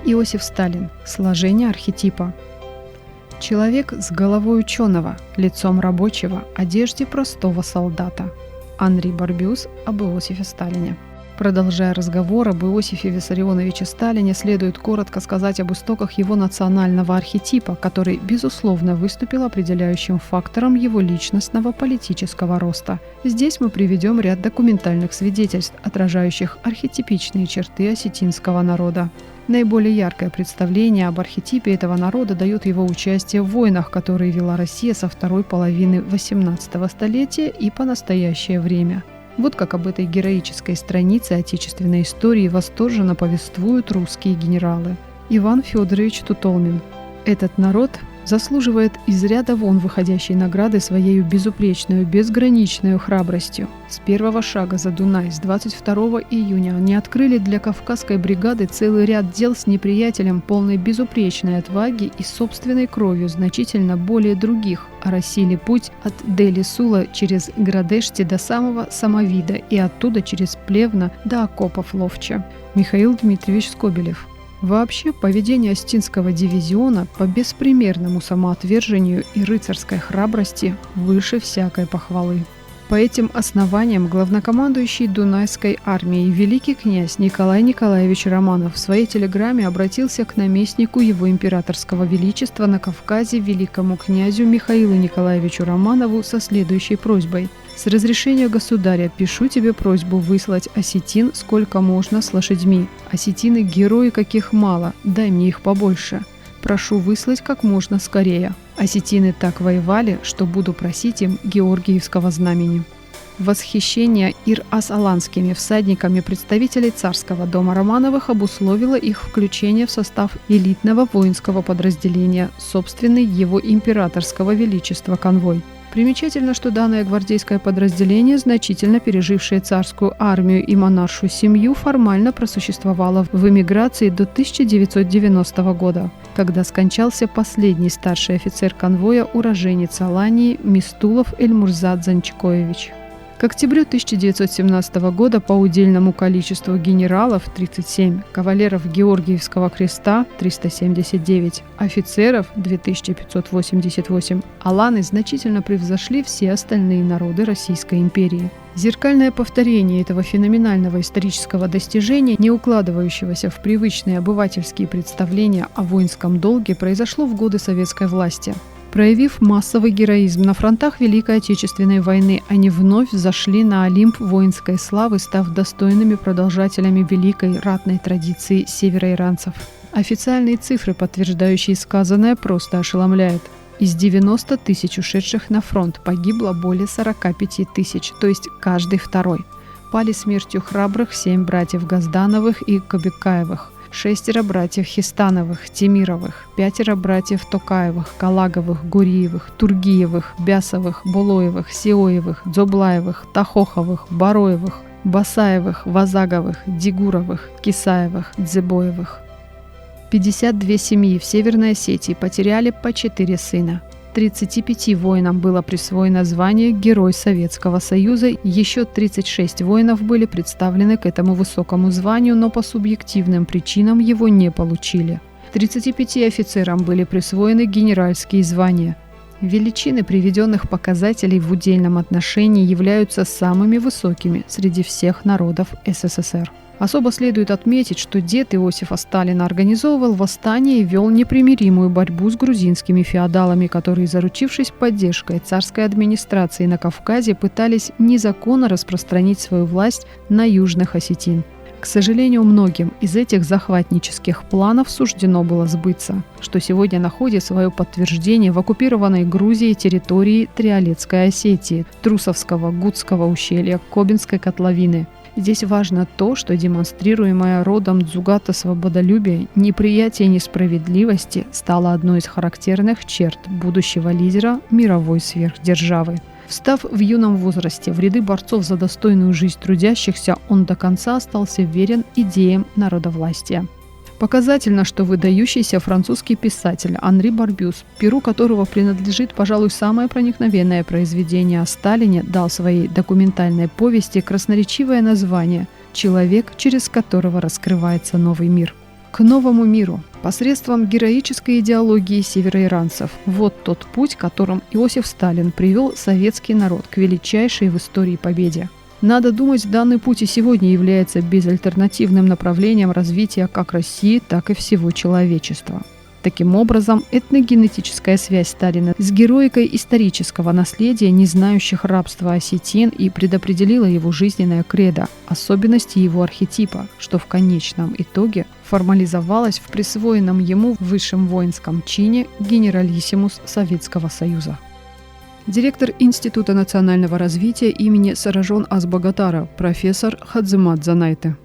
Иосиф Сталин. Сложение архетипа. Человек с головой ученого, лицом рабочего, одежде простого солдата. Анри Барбюс об Иосифе Сталине. Продолжая разговор об Иосифе Виссарионовиче Сталине, следует коротко сказать об истоках его национального архетипа, который, безусловно, выступил определяющим фактором его личностного политического роста. Здесь мы приведем ряд документальных свидетельств, отражающих архетипичные черты осетинского народа. Наиболее яркое представление об архетипе этого народа дает его участие в войнах, которые вела Россия со второй половины XVIII столетия и по настоящее время. Вот как об этой героической странице отечественной истории восторженно повествуют русские генералы. Иван Федорович Тутолмин. Этот народ заслуживает из ряда вон выходящей награды своей безупречной, безграничной храбростью. С первого шага за Дунай, с 22 июня, они открыли для Кавказской бригады целый ряд дел с неприятелем полной безупречной отваги и собственной кровью значительно более других, оросили путь от Дели-Сула через Градешти до самого Самовида и оттуда через Плевна до окопов Ловча. Михаил Дмитриевич Скобелев. Вообще, поведение Остинского дивизиона по беспримерному самоотвержению и рыцарской храбрости выше всякой похвалы. По этим основаниям главнокомандующий Дунайской армией великий князь Николай Николаевич Романов в своей телеграмме обратился к наместнику его императорского величества на Кавказе великому князю Михаилу Николаевичу Романову со следующей просьбой. «С разрешения государя пишу тебе просьбу выслать осетин сколько можно с лошадьми. Осетины герои каких мало, дай мне их побольше. Прошу выслать как можно скорее. Осетины так воевали, что буду просить им Георгиевского знамени». Восхищение ир-ас-аланскими всадниками представителей царского дома Романовых обусловило их включение в состав элитного воинского подразделения, собственный его императорского величества конвой. Примечательно, что данное гвардейское подразделение, значительно пережившее царскую армию и монаршую семью, формально просуществовало в эмиграции до 1990 года, когда скончался последний старший офицер конвоя, уроженец Алании Мистулов Эльмурзад Занчкоевич. К октябрю 1917 года по удельному количеству генералов 37, кавалеров Георгиевского креста 379, офицеров 2588, аланы значительно превзошли все остальные народы Российской империи. Зеркальное повторение этого феноменального исторического достижения, не укладывающегося в привычные обывательские представления о воинском долге, произошло в годы советской власти. Проявив массовый героизм на фронтах Великой Отечественной войны, они вновь взошли на Олимп воинской славы, став достойными продолжателями великой ратной традиции североиранцев. Официальные цифры, подтверждающие сказанное, просто ошеломляют. Из 90 тысяч ушедших на фронт погибло более 45 тысяч, то есть каждый второй. Пали смертью храбрых 7 братьев Газдановых и Кобекаевых, 6 братьев Хистановых, Темировых, 5 братьев Токаевых, Калаговых, Гуриевых, Тургиевых, Бясовых, Булоевых, Сиоевых, Дзоблаевых, Тахоховых, Бароевых, Басаевых, Вазаговых, Дигуровых, Кисаевых, Дзебоевых. 52 семьи в Северной Осетии потеряли по 4 сына. 35 воинам было присвоено звание Герой Советского Союза, еще 36 воинов были представлены к этому высокому званию, но по субъективным причинам его не получили. 35 офицерам были присвоены генеральские звания. Величины приведенных показателей в удельном отношении являются самыми высокими среди всех народов СССР. Особо следует отметить, что дед Иосифа Сталина организовывал восстание и вел непримиримую борьбу с грузинскими феодалами, которые, заручившись поддержкой царской администрации на Кавказе, пытались незаконно распространить свою власть на южных осетин. К сожалению, многим из этих захватнических планов суждено было сбыться, что сегодня находит свое подтверждение в оккупированной Грузией территории Триолетской Осетии, Трусовского, Гудского ущелья, Кобинской котловины. Здесь важно то, что демонстрируемое родом Дзугата свободолюбие, неприятие несправедливости стало одной из характерных черт будущего лидера мировой сверхдержавы. Встав в юном возрасте в ряды борцов за достойную жизнь трудящихся, он до конца остался верен идеям народовластия. Показательно, что выдающийся французский писатель Анри Барбюс, перу которого принадлежит, пожалуй, самое проникновенное произведение о Сталине, дал своей документальной повести красноречивое название «Человек, через которого раскрывается новый мир». к новому миру посредством героической идеологии североиранцев. Вот тот путь, которым Иосиф Сталин привел советский народ к величайшей в истории победе. Надо думать, данный путь и сегодня является безальтернативным направлением развития как России, так и всего человечества. Таким образом, этногенетическая связь Сталина с героикой исторического наследия не знающих рабства осетин и предопределила его жизненное кредо, особенности его архетипа, что в конечном итоге формализовалось в присвоенном ему высшем воинском чине генералиссимус Советского Союза. Директор Института национального развития имени Саражон Азбагатара, профессор Хадзимат Занайте.